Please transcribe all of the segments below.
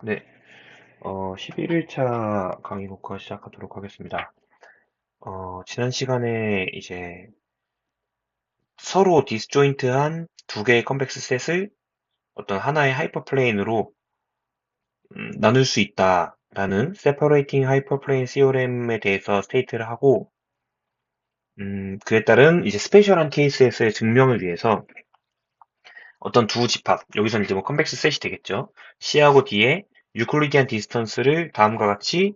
네, 11일차 강의 녹화 시작하도록 하겠습니다. 지난 시간에 이제 서로 디스조인트한 두 개의 컴팩스 셋을 어떤 하나의 하이퍼플레인으로 나눌 수 있다라는 세퍼레이팅 하이퍼플레인 시오렘에 대해서 스테이트를 하고, 그에 따른 이제 스페셜한 케이스에서의 증명을 위해서 어떤 두 집합, 여기서는 이제 뭐 컴팩스 셋이 되겠죠. C하고 D의 유클리디안 디스턴스를 다음과 같이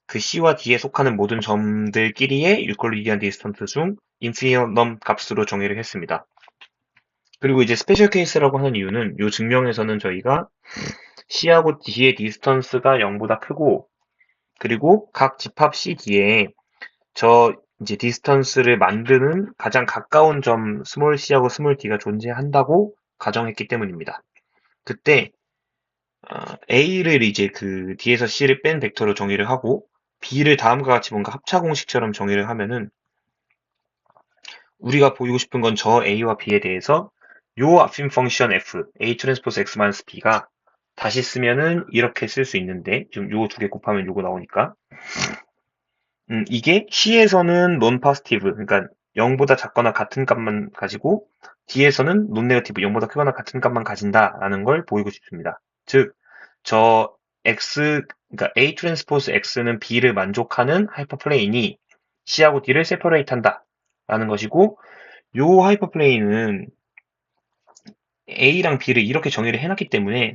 그 C와 D에 속하는 모든 점들끼리의 유클리디안 디스턴스 중 인피니엄 값으로 정의를 했습니다. 그리고 이제 스페셜 케이스라고 하는 이유는 이 증명에서는 저희가 C하고 D의 디스턴스가 0보다 크고, 그리고 각 집합 C, D에 저 이제 디스턴스를 만드는 가장 가까운 점 스몰 c하고 스몰 d가 존재한다고 가정했기 때문입니다. 그때 A를 이제 그 D에서 C를 뺀 벡터로 정의를 하고 B를 다음과 같이 뭔가 합차 공식처럼 정의를 하면은 우리가 보이고 싶은 건 저 A와 B에 대해서 요 앞인 펑션 F, A 트랜스포스 X B가 다시 쓰면은 이렇게 쓸 수 있는데 지금 요 두 개 곱하면 요거 나오니까 이게 C에서는 논 파지티브, 그러니까 0보다 작거나 같은 값만 가지고 D에서는 논 네거티브, 0보다 크거나 같은 값만 가진다라는 걸 보이고 싶습니다. 즉, 저 X, 그러니까 A 트랜스포스 X는 B를 만족하는 하이퍼플레인이 C하고 D를 세퍼레이트 한다라는 것이고, 요 하이퍼플레인은 A랑 B를 이렇게 정의를 해놨기 때문에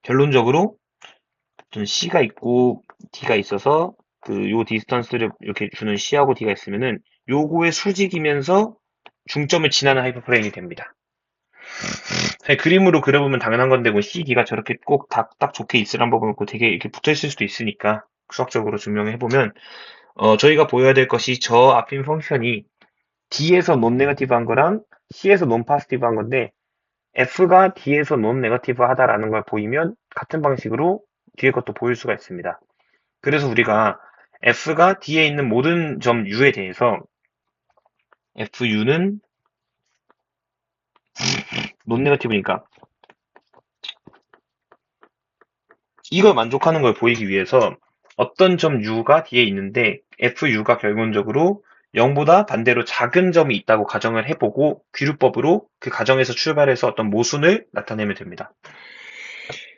결론적으로 좀 C가 있고 D가 있어서 그 요 디스턴스를 이렇게 주는 C하고 D가 있으면은 요거의 수직이면서 중점을 지나는 하이퍼플레인이 됩니다. 사실 그림으로 그려보면 당연한 건데 뭐 C, D가 저렇게 꼭 딱 좋게 있으란 법은 없고 되게 이렇게 붙어 있을 수도 있으니까 수학적으로 증명해 보면 저희가 보여야 될 것이 저 앞인 펑션이 D에서 논 네거티브한 거랑 C에서 논 파지티브한 건데 F가 D에서 논 네거티브 하다라는 걸 보이면 같은 방식으로 뒤에 것도 보일 수가 있습니다. 그래서 우리가 F가 D에 있는 모든 점 U에 대해서 FU는 논 네거티브니까 이걸 만족하는 걸 보이기 위해서 어떤 점 U가 D에 있는데 FU가 결론적으로 0보다 반대로 작은 점이 있다고 가정을 해보고 귀류법으로 그 가정에서 출발해서 어떤 모순을 나타내면 됩니다.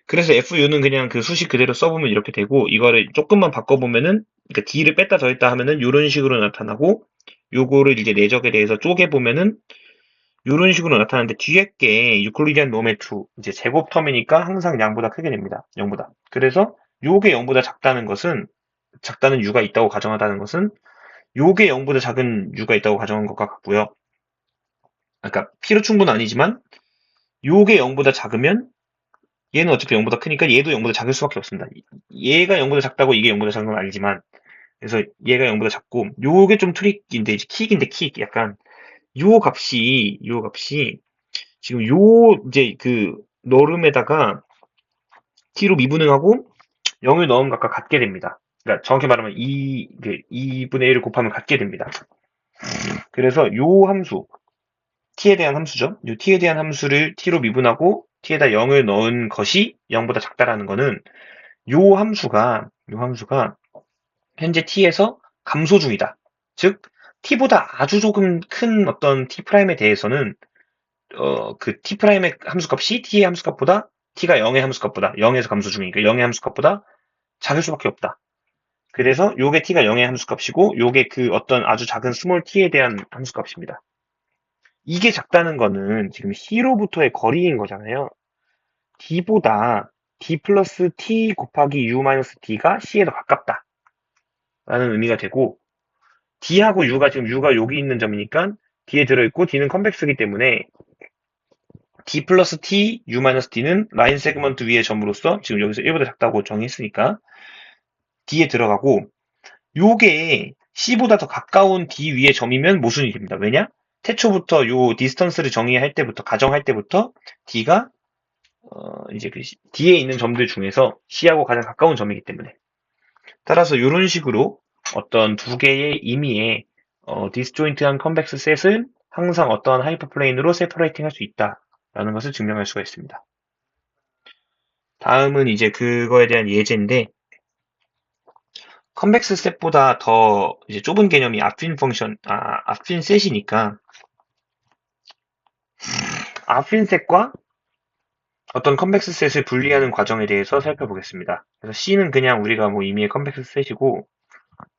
그래서 FU는 그냥 그 수식 그대로 써보면 이렇게 되고 이거를 조금만 바꿔보면은 그러니까 D를 뺐다 더했다 하면은 이런 식으로 나타나고 요거를 이제 내적에 대해서 쪼개보면은 이런 식으로 나타나는데 뒤에 게 유클리디안 놈의 2 이제 제곱 텀이니까 항상 양보다 크게 됩니다. 0보다. 그래서 요게 0보다 작다는 것은 작다는 u가 있다고 가정하다는 것은 요게 0보다 작은 u가 있다고 가정한 것과 같고요. 그러니까 필요 충분 아니지만 요게 0보다 작으면 얘는 어차피 0보다 크니까 얘도 0보다 작을 수밖에 없습니다. 얘가 0보다 작다고 이게 0보다 작은 건 아니지만 그래서 얘가 0보다 작고 요게 좀 트릭인데 이제 킥인데 킥 약간 요 값이 지금 요 이제 그 너름에다가 t로 미분을 하고 0을 넣으면 각각 같게 됩니다. 그러니까 정확히 말하면 2분의 1을 곱하면 같게 됩니다. 그래서 요 함수, t에 대한 함수죠. 요 t에 대한 함수를 t로 미분하고 t에다 0을 넣은 것이 0보다 작다라는 거는 요 함수가 현재 t에서 감소 중이다. 즉 t보다 아주 조금 큰 어떤 t'에 대해서는 그 t'의 함수값이 t의 함수값보다 t가 0의 함수값보다 0에서 감소 중이니까 0의 함수값보다 작을 수밖에 없다. 그래서 요게 t가 0의 함수값이고 요게 그 어떤 아주 작은 스몰 t에 대한 함수값입니다. 이게 작다는 거는 지금 C로부터의 거리인 거잖아요. D보다 D 플러스 T 곱하기 U 마이너스 D가 C에 더 가깝다라는 의미가 되고 D하고 U가 지금 U가 여기 있는 점이니까 D에 들어있고 D는 컨벡스이기 때문에 D 플러스 T, U 마이너스 D는 라인 세그먼트 위의 점으로서 지금 여기서 1보다 작다고 정의했으니까 D에 들어가고 요게 C보다 더 가까운 D 위의 점이면 모순이 됩니다. 왜냐? 태초부터 요 디스턴스를 정의할 때부터 가정할 때부터 D가 이제 그 D에 있는 점들 중에서 C하고 가장 가까운 점이기 때문에 따라서 이런 식으로 어떤 두 개의 임의의 디스조인트한 컨벡스 셋은 항상 어떠한 하이퍼플레인으로 세퍼레이팅 할 수 있다라는 것을 증명할 수가 있습니다. 다음은 이제 그거에 대한 예제인데, 컨벡스 셋보다 더 이제 좁은 개념이 앞핀 셋이니까, 앞핀 셋과 어떤 컨벡스 셋을 분리하는 과정에 대해서 살펴보겠습니다. 그래서 C는 그냥 우리가 뭐 이미의 컨벡스 셋이고,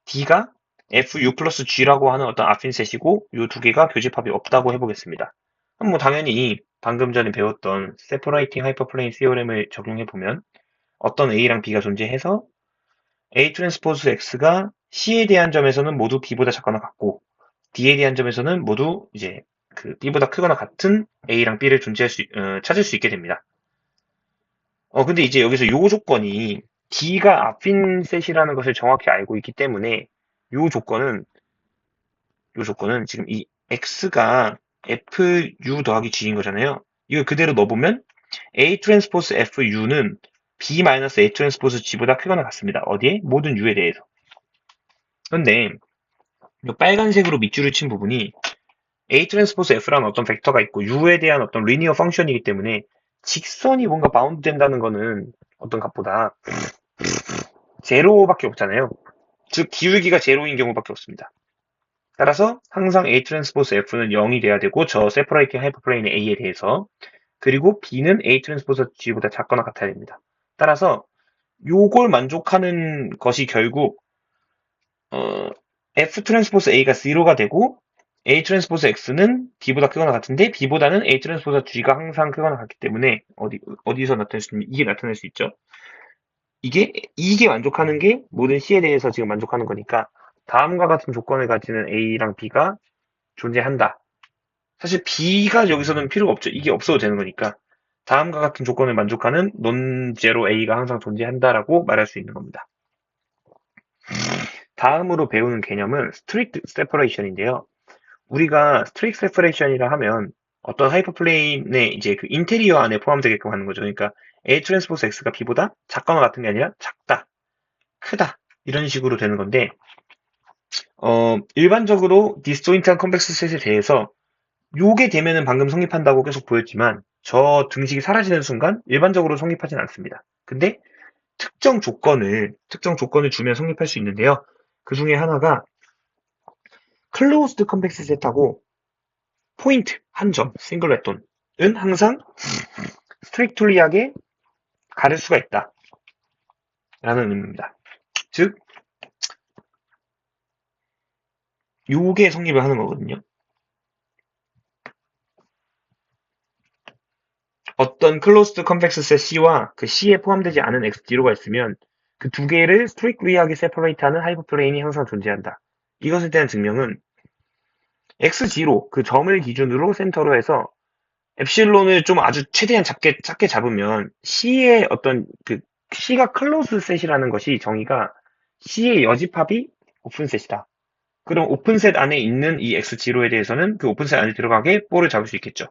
D가 FU 플러스 G라고 하는 어떤 앞핀 셋이고, 이 두 개가 교집합이 없다고 해보겠습니다. 그럼 뭐 당연히 방금 전에 배웠던 세퍼레이팅 하이퍼플레인 시오렘을 적용해보면 어떤 A랑 B가 존재해서 A 트랜스포즈 X가 C에 대한 점에서는 모두 B보다 작거나 같고, D에 대한 점에서는 모두 이제 그 B보다 크거나 같은 A랑 B를 찾을 수 있게 됩니다. 근데 이제 여기서 요 조건이 D가 앞인 셋이라는 것을 정확히 알고 있기 때문에 요 조건은 지금 이 X가 FU 더하기 G인 거잖아요. 이걸 그대로 넣어보면 A 트랜스포스 FU는 B 마이너스 A 트랜스포스 G보다 크거나 같습니다. 어디에? 모든 U에 대해서. 그런데 이 빨간색으로 밑줄을 친 부분이 A 트랜스포스 F라는 어떤 벡터가 있고 U에 대한 어떤 리니어 펑션이기 때문에 직선이 뭔가 바운드 된다는 거는 어떤 값보다 제로밖에 없잖아요. 즉 기울기가 제로인 경우밖에 없습니다. 따라서 항상 A 트랜스포스 F는 0이 돼야 되고 저 세퍼레이팅 하이퍼플레인의 A에 대해서 그리고 B는 A 트랜스포스 G보다 작거나 같아야 됩니다. 따라서 요걸 만족하는 것이 결국 F 트랜스포스 A가 0가 되고 A 트랜스포스 X는 B보다 크거나 같은데 B보다는 A 트랜스포스 G가 항상 크거나 같기 때문에 어디서 나타낼 수 있냐면 이게 나타날 수 있죠. 이게 만족하는 게 모든 C에 대해서 지금 만족하는 거니까 다음과 같은 조건을 가지는 A랑 B가 존재한다. 사실 B가 여기서는 필요가 없죠. 이게 없어도 되는 거니까 다음과 같은 조건을 만족하는 논제로 A가 항상 존재한다라고 말할 수 있는 겁니다. 다음으로 배우는 개념은 스트릭트 세퍼레이션인데요. 우리가 스트릭트 세퍼레이션이라 하면 어떤 하이퍼플레인의 이제 그 인테리어 안에 포함되게끔 하는 거죠. 그러니까 A 트랜스포스 X가 B보다 작거나 같은 게 아니라 작다, 크다 이런 식으로 되는 건데 일반적으로 디스조인트한 컨벡스 셋에 대해서 요게 되면은 방금 성립한다고 계속 보였지만 저 등식이 사라지는 순간 일반적으로 성립하진 않습니다. 근데 특정 조건을 주면 성립할 수 있는데요. 그 중에 하나가 클로즈드 컨벡스 셋하고 포인트, 한 점, 싱글레톤은 항상 스트릭툴리하게 가릴 수가 있다. 라는 의미입니다. 즉, 요게 성립을 하는 거거든요. 어떤 클로스드 컨벡스 셋 C와 그 C에 포함되지 않은 X0가 있으면 그 두 개를 스트릭트리하게 세퍼레이트하는 하이퍼플레인이 항상 존재한다. 이것에 대한 증명은 X0, 그 점을 기준으로 센터로 해서 엡실론을 좀 아주 최대한 작게 잡으면 C의 어떤 그 C가 클로스 셋이라는 것이 정의가 C의 여집합이 오픈셋이다. 그럼 오픈셋 안에 있는 이 X0에 대해서는 그 오픈셋 안에 들어가게 볼을 잡을 수 있겠죠.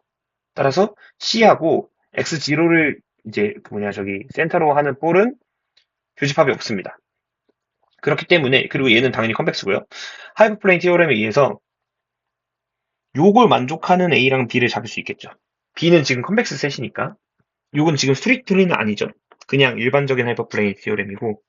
따라서 C하고 X0를 이제 센터로 하는 볼은 교집합이 없습니다. 그렇기 때문에 그리고 얘는 당연히 컨벡스고요. 하이퍼플레인 티오렘에 의해서 요걸 만족하는 A랑 B를 잡을 수 있겠죠. B는 지금 컨벡스 셋이니까 요건 지금 스트릭트리는 아니죠. 그냥 일반적인 하이퍼플레인 티오렘이고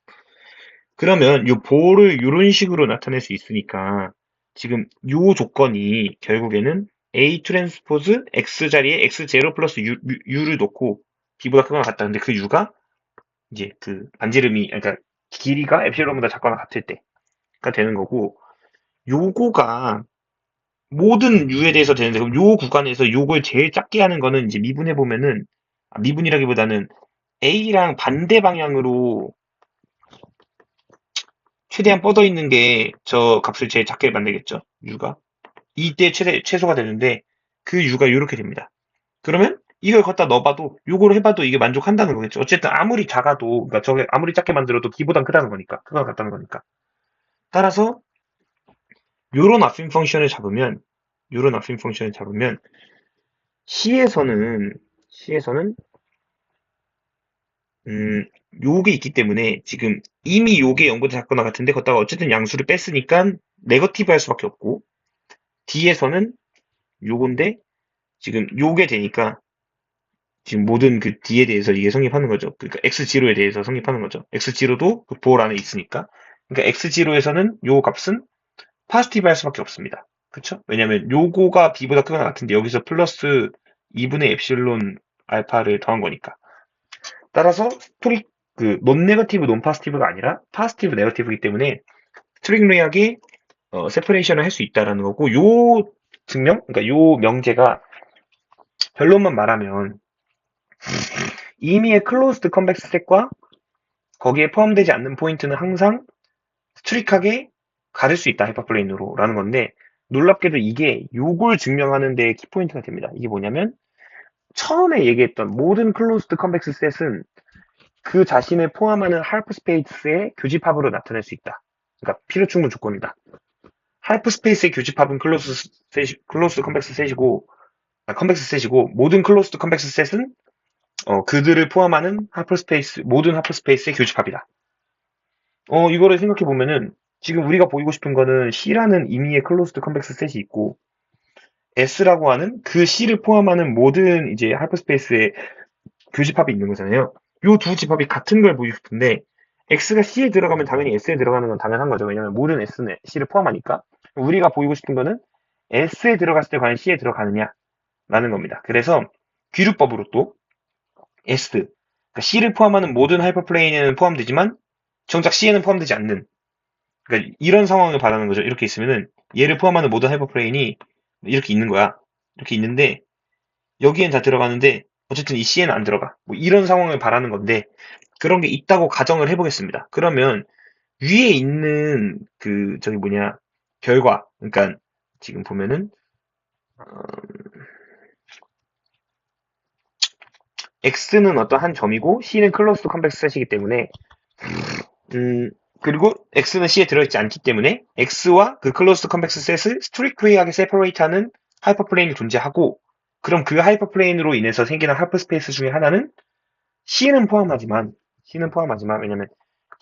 그러면 요 볼을 이런 식으로 나타낼 수 있으니까 지금 요 조건이 결국에는 A 트랜스포즈 X 자리에 X0 플러스 U를 놓고 B보다 크거나 같다. 근데 그 U가 이제 그 그러니까 길이가 엡실론보다 작거나 같을 때가 되는 거고 요거가 모든 U에 대해서 되는데 그럼 요 구간에서 요걸 제일 작게 하는 거는 이제 미분해 보면은 미분이라기보다는 A랑 반대 방향으로 최대한 뻗어 있는 게 저 값을 제일 작게 만들겠죠. U가. 이때 최소가 되는데 그 U가 이렇게 됩니다. 그러면 이걸 갖다 넣어봐도 요걸 해봐도 이게 만족한다는 거겠죠. 어쨌든 아무리 작아도 그러니까 저게 아무리 작게 만들어도 B보단 크다는 거니까 그거 같다는 거니까. 따라서 요런 앞심 펑션을 잡으면 C에서는 요게 있기 때문에 지금 이미 요게 0보다 작거나 같은데 걷다가 어쨌든 양수를 뺐으니까 네거티브 할 수밖에 없고 D에서는 요건데 지금 요게 되니까 지금 모든 그 D에 대해서 이게 성립하는 거죠. 그러니까 X0에 대해서 성립하는 거죠. X0도 그 보홀 안에 있으니까. 그러니까 X0에서는 요 값은 포지티브 할 수밖에 없습니다. 그쵸? 왜냐면 요거가 B보다 크거나 같은데 여기서 플러스 2분의 엡실론 알파를 더한 거니까. 따라서 논 네거티브, 논 파지티브가 아니라 파지티브, 네거티브이기 때문에 스트링리하게 세퍼레이션을 할 수 있다라는 거고, 요 증명, 그러니까 요 명제가 결론만 말하면 이미의 클로즈드 컨벡스 셋과 거기에 포함되지 않는 포인트는 항상 스트릭하게 가릴 수 있다, 하이퍼플레인으로 라는 건데, 놀랍게도 이게 요걸 증명하는 데 키포인트가 됩니다. 이게 뭐냐면 처음에 얘기했던 모든 클로즈드 컨벡스 셋은 그 자신을 포함하는 하이퍼스페이스의 교집합으로 나타낼 수 있다. 그러니까 필요 충분 조건이다. 하이퍼스페이스의 교집합은 클로스 컨벡스 셋이고, 컨벡스 셋이고, 모든 클로스드 컨벡스 셋은 그들을 포함하는 모든 하이퍼스페이스의 교집합이다. 이거를 생각해 보면은 지금 우리가 보이고 싶은 거는 C라는 임의의 클로스드 컨벡스 셋이 있고, S라고 하는 그 C를 포함하는 모든 이제 하이퍼스페이스의 교집합이 있는 거잖아요. 요 두 집합이 같은 걸 보이고 싶은데, X가 C에 들어가면 당연히 S에 들어가는 건 당연한 거죠. 왜냐면 모든 S는 C를 포함하니까. 우리가 보이고 싶은 거는 S에 들어갔을 때 과연 C에 들어가느냐라는 겁니다. 그래서 귀류법으로 또 S, 그러니까 C를 포함하는 모든 하이퍼플레인에는 포함되지만 정작 C에는 포함되지 않는, 그러니까 이런 상황을 바라는 거죠. 이렇게 있으면은 얘를 포함하는 모든 하이퍼플레인이 이렇게 있는 거야. 이렇게 있는데 여기엔 다 들어가는데 어쨌든 이 C에는 안 들어가. 뭐 이런 상황을 바라는 건데, 그런 게 있다고 가정을 해보겠습니다. 그러면 위에 있는 저기 뭐냐, 결과, 그러니까 지금 보면은 X는 어떤 한 점이고 C는 클로스드 컨벡스 셋이기 때문에, 그리고 X는 C에 들어있지 않기 때문에 X와 그 클로스드 컨벡스 셋을 스트릭트리하게 세퍼레이트하는 하이퍼플레인이 존재하고, 그럼 그 하이퍼플레인으로 인해서 생기는 하이퍼스페이스 중에 하나는 C는 포함하지만 왜냐면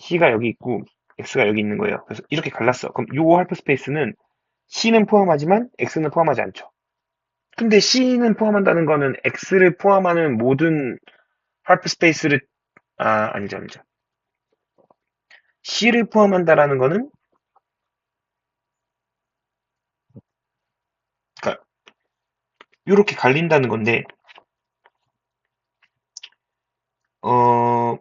C가 여기 있고 X가 여기 있는 거예요. 그래서 이렇게 갈랐어. 그럼 요 하이퍼스페이스는 C는 포함하지만 X는 포함하지 않죠. 근데 C는 포함한다는 거는 X를 포함하는 모든 하이퍼스페이스를, 아니죠. C를 포함한다라는 거는, 그러니까 이렇게 갈린다는 건데, 어,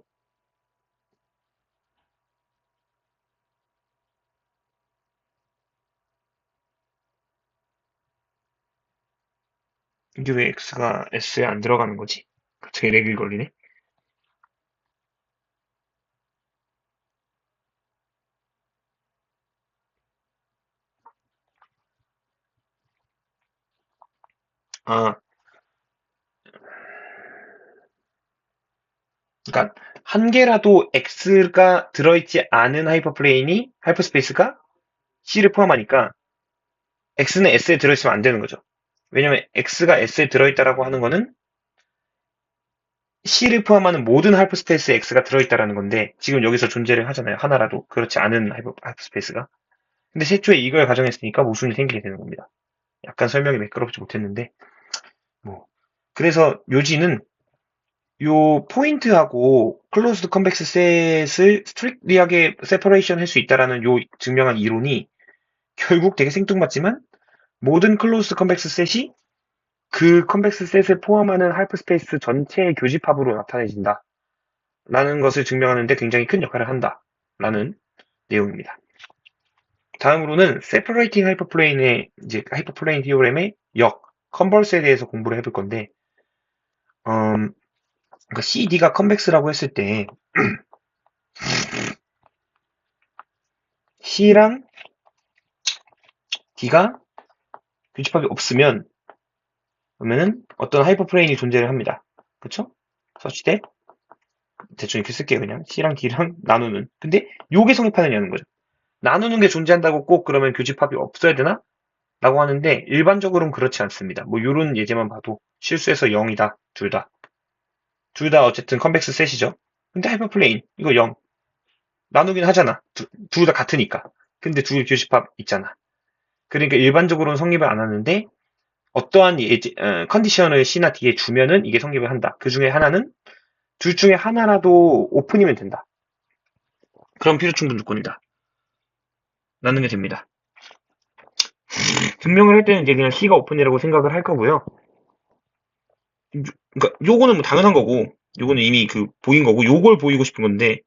이게 왜 X가 S에 안 들어가는 거지? 갑자기 렉이 걸리네. 아, 그러니까 한 개라도 X가 들어있지 않은 하이퍼스페이스가 C를 포함하니까 X는 S에 들어있으면 안 되는 거죠. 왜냐면 X가 S에 들어있다라고 하는 거는 C를 포함하는 모든 하이퍼스페이스에 X가 들어있다라는 건데, 지금 여기서 존재를 하잖아요. 하나라도 그렇지 않은 하이퍼스페이스가. 근데 최초에 이걸 가정했으니까 모순이 생기게 되는 겁니다. 약간 설명이 매끄럽지 못했는데, 뭐. 그래서 요지는 요 포인트하고 클로즈드 컨벡스 셋을 스트릭트리하게 세퍼레이션 할 수 있다라는 요 증명한 이론이 결국 되게 생뚱맞지만, 모든 클로즈드 컨벡스 셋이 그 컨벡스 셋을 포함하는 하이퍼스페이스 전체의 교집합으로 나타내진다 라는 것을 증명하는데 굉장히 큰 역할을 한다 라는 내용입니다. 다음으로는 세퍼레이팅 하이퍼플레인의 이제 하이퍼플레인 티오렘의 컨버스에 대해서 공부를 해볼 건데, 그러니까 CD가 컨벡스라고 했을 때 C랑 D가 교집합이 없으면, 그러면은 어떤 하이퍼플레인이 존재를 합니다. 그쵸? such that, 대충 이렇게 쓸게요. 그냥 C랑 D랑 나누는. 근데 요게 성립하느냐는 거죠. 나누는 게 존재한다고 꼭 그러면 교집합이 없어야 되나? 라고 하는데 일반적으로는 그렇지 않습니다. 뭐 요런 예제만 봐도 실수해서 0이다. 둘 다. 둘 다 어쨌든 컨벡스 셋이죠. 근데 하이퍼플레인 이거 0. 나누긴 하잖아. 둘 다 같으니까. 근데 둘 교집합 있잖아. 그러니까 일반적으로는 성립을 안 하는데 어떠한 컨디션을 C나 D에 주면은 이게 성립을 한다. 그 중에 하나는 둘 중에 하나라도 오픈이면 된다. 그럼 필요충분 조건이다. 라는 게 됩니다. 증명을 할 때는 이제 그냥 C가 오픈이라고 생각을 할 거고요. 그러니까 요거는 뭐 당연한 거고, 요거는 이미 그 보인 거고, 요걸 보이고 싶은 건데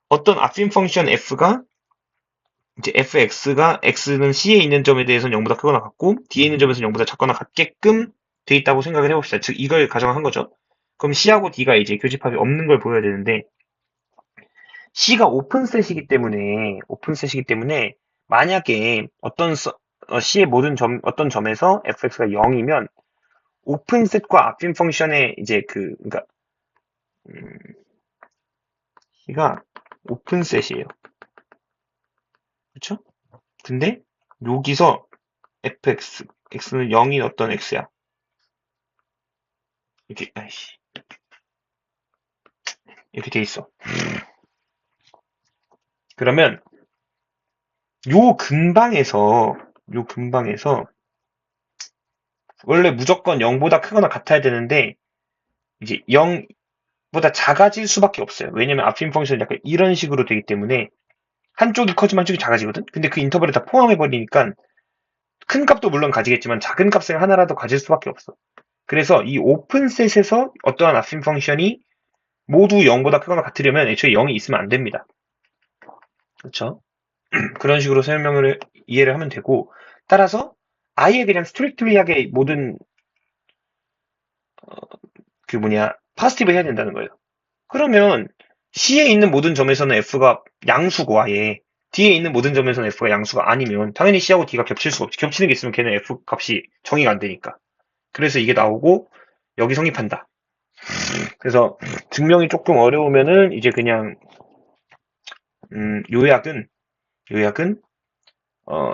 어떤 affine 펑션 f가 이제 fx가 x는 C에 있는 점에 대해서는 0보다 크거나 같고 D에 있는 점에서는 0보다 작거나 같게끔 돼 있다고 생각을 해봅시다. 즉 이걸 가정한 거죠. 그럼 C하고 D가 이제 교집합이 없는 걸 보여야 되는데 C가 오픈셋이기 때문에 만약에 C의 모든 어떤 점에서 fx가 0이면 오픈셋과 affine 펑션의 이제 그러니까 음, C가 오픈셋이에요. 그렇죠? 근데 여기서 x는 0인 어떤 x야. 이렇게 아이씨 이렇게 돼 있어. 그러면 요 근방에서 원래 무조건 0보다 크거나 같아야 되는데 이제 0보다 작아질 수밖에 없어요. 왜냐면 앞인 펑션이 약간 이런 식으로 되기 때문에 한쪽이 커지면 한쪽이 작아지거든. 근데 그 인터벌을 다 포함해 버리니까 큰 값도 물론 가지겠지만 작은 값을 하나라도 가질 수밖에 없어. 그래서 이 오픈셋에서 어떠한 앞인 펑션이 모두 0보다 크거나 같으려면 애초에 0이 있으면 안 됩니다. 그렇죠? 그런 식으로 이해를 하면 되고, 따라서 아예 그냥 스트릭트리하게 모든 파스티브 해야 된다는 거예요. 그러면 C에 있는 모든 점에서는 F가 양수고 아예 D에 있는 모든 점에서는 F가 양수가 아니면 당연히 C하고 D가 겹칠 수가 없지. 겹치는 게 있으면 걔는 F 값이 정의가 안 되니까. 그래서 이게 나오고 여기 성립한다. 그래서 증명이 조금 어려우면은 이제 그냥 요약은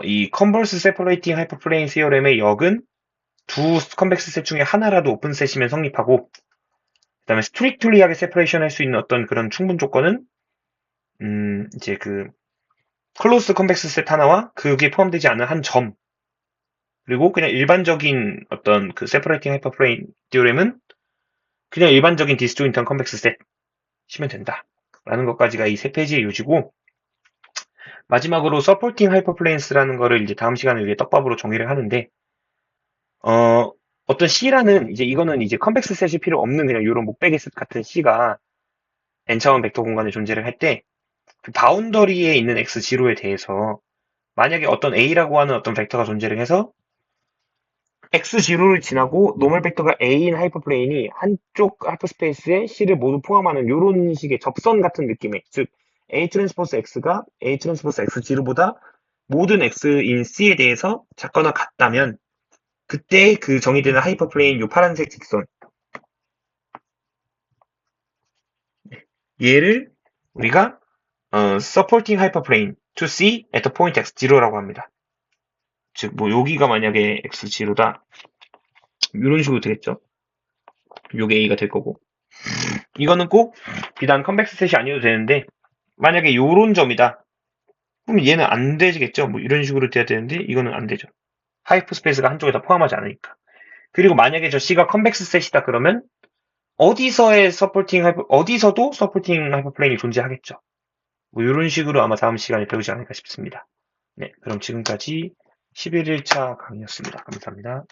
이 컨버스 세퍼레이팅 하이퍼플레인 시어렘의 역은 두 컨벡스 셋 중에 하나라도 오픈셋이면 성립하고 그다음에 스트릭트리하게 세퍼레이션 할 수 있는 어떤 그런 충분 조건은 이제 클로스 컨벡스 셋 하나와 그게 포함되지 않은 한 점 그리고 그냥 일반적인 어떤 세퍼레이팅 하이퍼플레인 디오렘은 그냥 일반적인 디스조인트한 컨벡스 셋이면 된다. 라는 것까지가 이 세 페이지의 요지고 마지막으로 서포팅 하이퍼플레인스라는 거를 이제 다음 시간에 위해 떡밥으로 정의를 하는데 어떤 C라는 이거는 이제 컨벡스 셋이 필요 없는 그냥 이런 목베개 셋 같은 C가 n차원 벡터 공간에 존재를 할 때 그 바운더리에 있는 x0에 대해서 만약에 어떤 a라고 하는 어떤 벡터가 존재를 해서 x0를 지나고 노멀 벡터가 a인 하이퍼플레인이 한쪽 하이퍼스페이스에 C를 모두 포함하는 이런 식의 접선 같은 느낌의 즉 a 트랜스포스 x가 a 트랜스포스 x0보다 모든 x인 C에 대해서 작거나 같다면 그때 그 정의되는 하이퍼플레인 요 파란색 직선 얘를 우리가 supporting hyperplane to C at the point x0라고 합니다. 즉, 뭐 여기가 만약에 x0다 이런 식으로 되겠죠. 요게 A가 될 거고 이거는 꼭 비단 컨벡스 셋이 아니어도 되는데 만약에 요런 점이다 그럼 얘는 안 되겠죠. 뭐 이런 식으로 돼야 되는데 이거는 안 되죠. 하이퍼스페이스가 한쪽에 다 포함하지 않으니까. 그리고 만약에 저 C가 컨벡스 셋이다 그러면 어디서도 서포팅 하이퍼플레인이 존재하겠죠. 뭐 이런 식으로 아마 다음 시간에 배우지 않을까 싶습니다. 네, 그럼 지금까지 11일차 강의였습니다. 감사합니다.